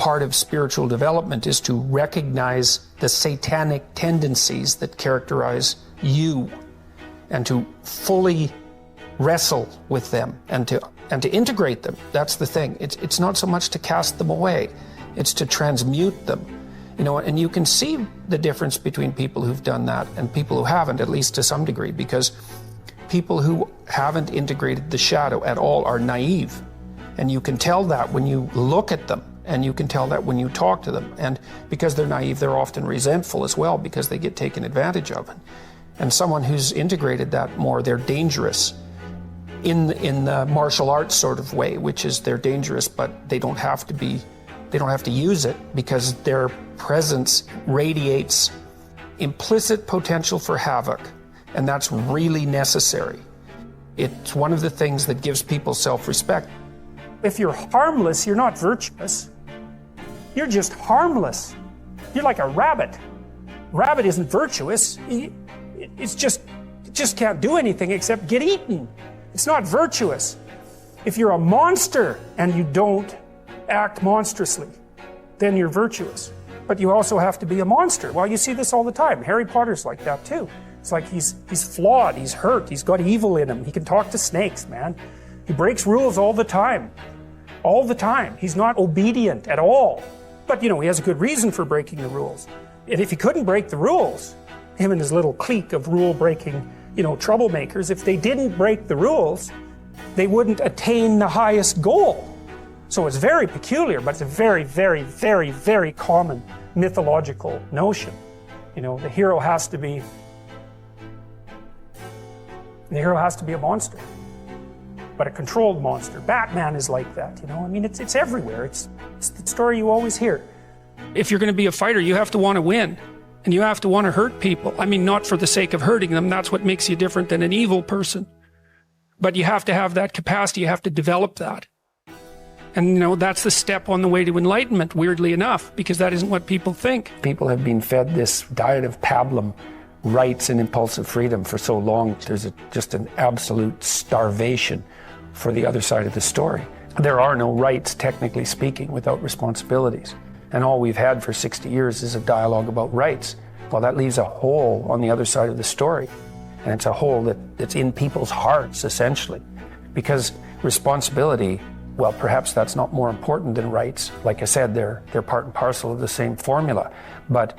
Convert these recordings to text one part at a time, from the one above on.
part of spiritual development is to recognize the satanic tendencies that characterize you and to fully wrestle with them and to integrate them. That's the thing. It's not so much to cast them away, it's to transmute them. You know, and you can see the difference between people who've done that and people who haven't, at least to some degree, because people who haven't integrated the shadow at all are naive. And you can tell that when you look at them, and you can tell that when you talk to them. And because they're naive, they're often resentful as well because they get taken advantage of. And someone who's integrated that more, they're dangerous in the martial arts sort of way, which is they're dangerous, but they don't have to use it because their presence radiates implicit potential for havoc. And that's really necessary. It's one of the things that gives people self-respect. If you're harmless, you're not virtuous. You're just harmless. You're like a rabbit. Rabbit isn't virtuous. It just can't do anything except get eaten. It's not virtuous. If you're a monster and you don't act monstrously, then you're virtuous. But you also have to be a monster. Well, you see this all the time. Harry Potter's like that too. It's like he's flawed, he's hurt, he's got evil in him. He can talk to snakes, man. He breaks rules all the time. All the time. He's not obedient at all. But, you know, he has a good reason for breaking the rules. And if he couldn't break the rules, him and his little clique of rule-breaking, you know, troublemakers, if they didn't break the rules, they wouldn't attain the highest goal. So it's very peculiar, but it's a very, very, very, very common mythological notion. You know, the hero has to be a monster, but a controlled monster. Batman is like that, you know. I mean, it's everywhere. It's the story you always hear. If you're going to be a fighter, you have to want to win, and you have to want to hurt people. I mean, not for the sake of hurting them. That's what makes you different than an evil person. But you have to have that capacity. You have to develop that. And, you know, that's the step on the way to enlightenment, weirdly enough, because that isn't what people think. People have been fed this diet of pablum, rights and impulsive freedom for so long. There's just an absolute starvation for the other side of the story. There are no rights, technically speaking, without responsibilities. And all we've had for 60 years is a dialogue about rights. Well, that leaves a hole on the other side of the story. And it's a hole that's in people's hearts, essentially. Because responsibility, well, perhaps that's not more important than rights. Like I said, they're part and parcel of the same formula. But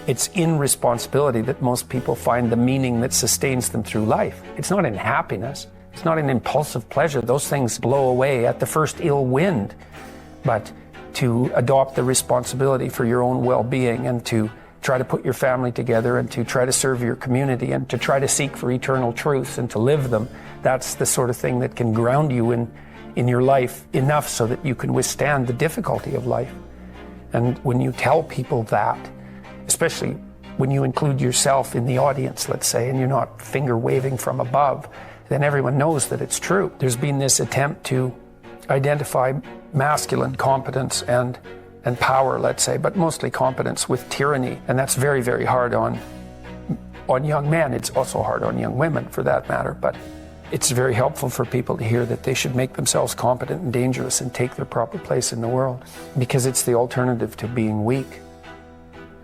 it's in responsibility that most people find the meaning that sustains them through life. It's not in happiness. It's not in impulsive pleasure. Those things blow away at the first ill wind. But to adopt the responsibility for your own well-being and to try to put your family together and to try to serve your community and to try to seek for eternal truths and to live them, that's the sort of thing that can ground you in your life enough so that you can withstand the difficulty of life. And when you tell people that, especially when you include yourself in the audience, let's say, and you're not finger waving from above, then everyone knows that it's true. There's been this attempt to identify masculine competence and power, let's say, but mostly competence with tyranny. And that's very, very hard on young men. It's also hard on young women, for that matter. But it's very helpful for people to hear that they should make themselves competent and dangerous and take their proper place in the world, because it's the alternative to being weak.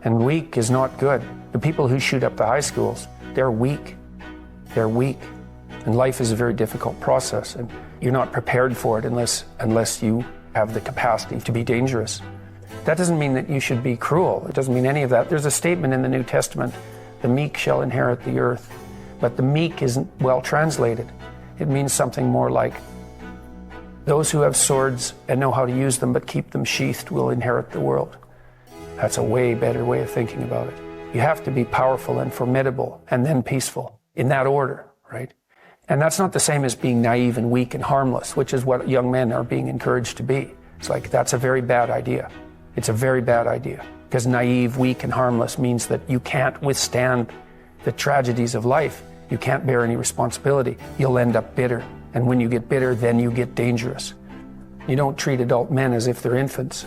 And weak is not good. The people who shoot up the high schools, they're weak. They're weak. And life is a very difficult process, and you're not prepared for it unless you have the capacity to be dangerous. That doesn't mean that you should be cruel. It doesn't mean any of that. There's a statement in the New Testament, the meek shall inherit the earth. But the meek isn't well translated. It means something more like, those who have swords and know how to use them but keep them sheathed will inherit the world. That's a way better way of thinking about it. You have to be powerful and formidable and then peaceful, in that order, right? And that's not the same as being naive and weak and harmless, which is what young men are being encouraged to be. It's like, that's a very bad idea. It's a very bad idea, because naive, weak, and harmless means that you can't withstand the tragedies of life. You can't bear any responsibility. You'll end up bitter. And when you get bitter, then you get dangerous. You don't treat adult men as if they're infants.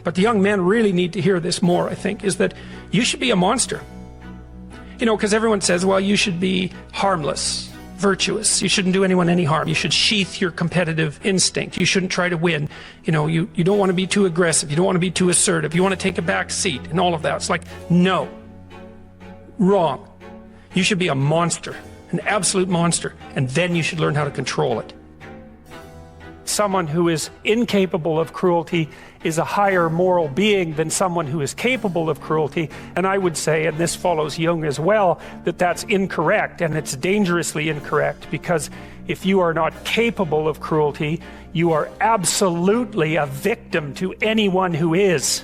But the young men really need to hear this more, I think, is that you should be a monster. You know, because everyone says, well, you should be harmless, virtuous. You shouldn't do anyone any harm. You should sheath your competitive instinct. You shouldn't try to win. You know, you don't want to be too aggressive. You don't want to be too assertive. You want to take a back seat and all of that. It's like, no. Wrong. You should be a monster, an absolute monster, and then you should learn how to control it. Someone who is incapable of cruelty is a higher moral being than someone who is capable of cruelty. And I would say, and this follows Jung as well, that that's incorrect, and it's dangerously incorrect, because if you are not capable of cruelty, you are absolutely a victim to anyone who is.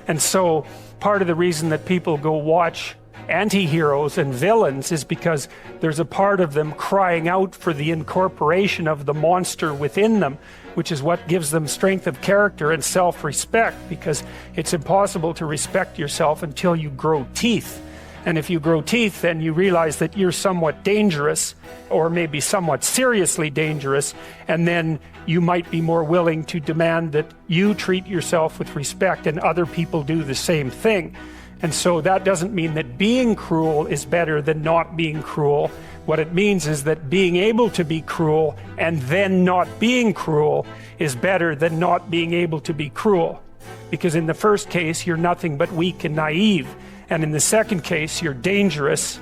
And so part of the reason that people go watch anti-heroes and villains is because there's a part of them crying out for the incorporation of the monster within them, which is what gives them strength of character and self-respect, because it's impossible to respect yourself until you grow teeth. And if you grow teeth, then you realize that you're somewhat dangerous, or maybe somewhat seriously dangerous, and then you might be more willing to demand that you treat yourself with respect and other people do the same thing. And so that doesn't mean that being cruel is better than not being cruel. What it means is that being able to be cruel and then not being cruel is better than not being able to be cruel. Because in the first case, you're nothing but weak and naive. And in the second case, you're dangerous,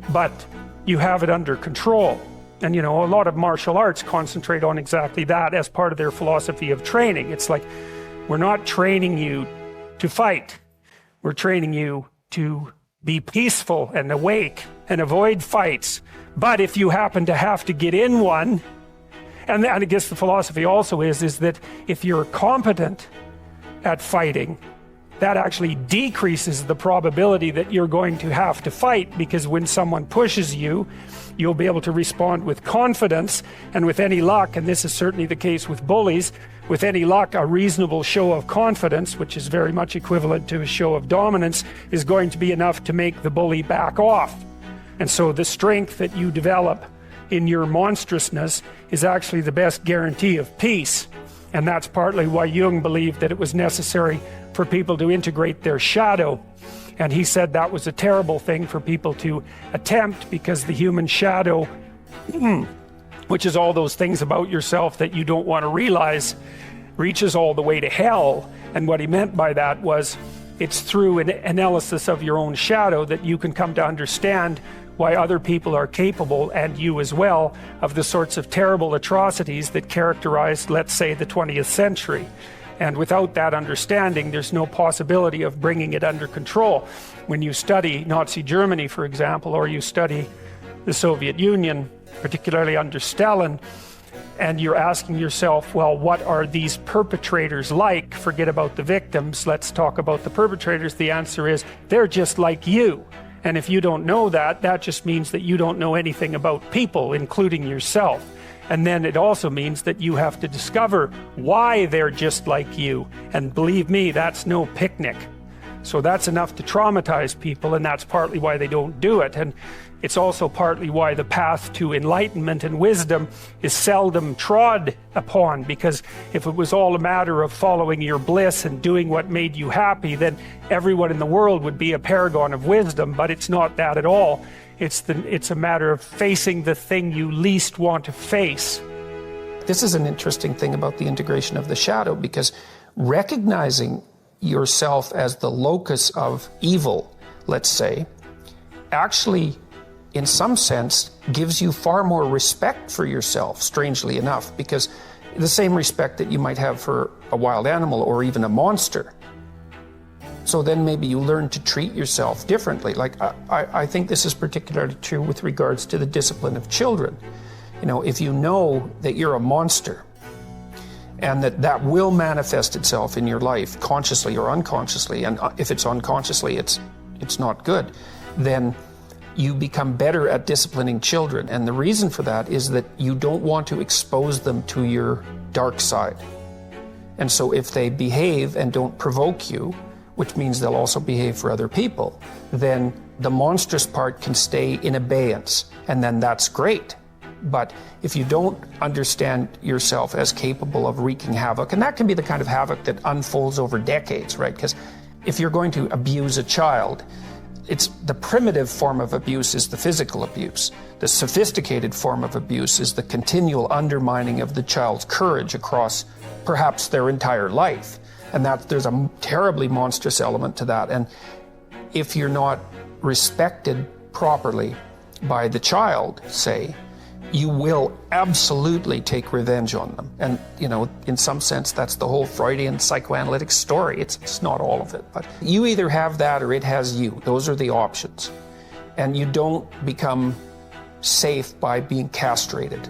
but you have it under control. And you know, a lot of martial arts concentrate on exactly that as part of their philosophy of training. It's like, we're not training you to fight. We're training you to be peaceful and awake and avoid fights. But if you happen to have to get in one, and I guess the philosophy also is that if you're competent at fighting, that actually decreases the probability that you're going to have to fight, because when someone pushes you, you'll be able to respond with confidence, and with any luck, and this is certainly the case with bullies, with any luck, a reasonable show of confidence, which is very much equivalent to a show of dominance, is going to be enough to make the bully back off. And so the strength that you develop in your monstrousness is actually the best guarantee of peace. And that's partly why Jung believed that it was necessary for people to integrate their shadow. And he said that was a terrible thing for people to attempt, because the human shadow, which is all those things about yourself that you don't want to realize, reaches all the way to hell. And what he meant by that was, it's through an analysis of your own shadow that you can come to understand why other people are capable, and you as well, of the sorts of terrible atrocities that characterized, let's say, the 20th century. And without that understanding, there's no possibility of bringing it under control. When you study Nazi Germany, for example, or you study the Soviet Union, particularly under Stalin, and you're asking yourself, well, what are these perpetrators like? Forget about the victims, let's talk about the perpetrators. The answer is, they're just like you. And if you don't know that, that just means that you don't know anything about people, including yourself. And then it also means that you have to discover why they're just like you. And believe me, that's no picnic. So that's enough to traumatize people, and that's partly why they don't do it. And it's also partly why the path to enlightenment and wisdom is seldom trod upon, because if it was all a matter of following your bliss and doing what made you happy, then everyone in the world would be a paragon of wisdom. But it's not that at all. It's a matter of facing the thing you least want to face. This is an interesting thing about the integration of the shadow, because recognizing yourself as the locus of evil, let's say, actually, in some sense, gives you far more respect for yourself, strangely enough, because the same respect that you might have for a wild animal or even a monster. So then maybe you learn to treat yourself differently. Like, I think this is particularly true with regards to the discipline of children. You know, if you know that you're a monster, and that will manifest itself in your life, consciously or unconsciously, and if it's unconsciously, it's not good, then you become better at disciplining children. And the reason for that is that you don't want to expose them to your dark side. And so if they behave and don't provoke you, which means they'll also behave for other people, then the monstrous part can stay in abeyance, and then that's great. But if you don't understand yourself as capable of wreaking havoc, and that can be the kind of havoc that unfolds over decades, right? Because if you're going to abuse a child, it's the primitive form of abuse is the physical abuse. The sophisticated form of abuse is the continual undermining of the child's courage across perhaps their entire life. And that there's a terribly monstrous element to that. And if you're not respected properly by the child, say, you will absolutely take revenge on them. And, you know, in some sense, that's the whole Freudian psychoanalytic story. It's not all of it, but you either have that or it has you. Those are the options. And you don't become safe by being castrated.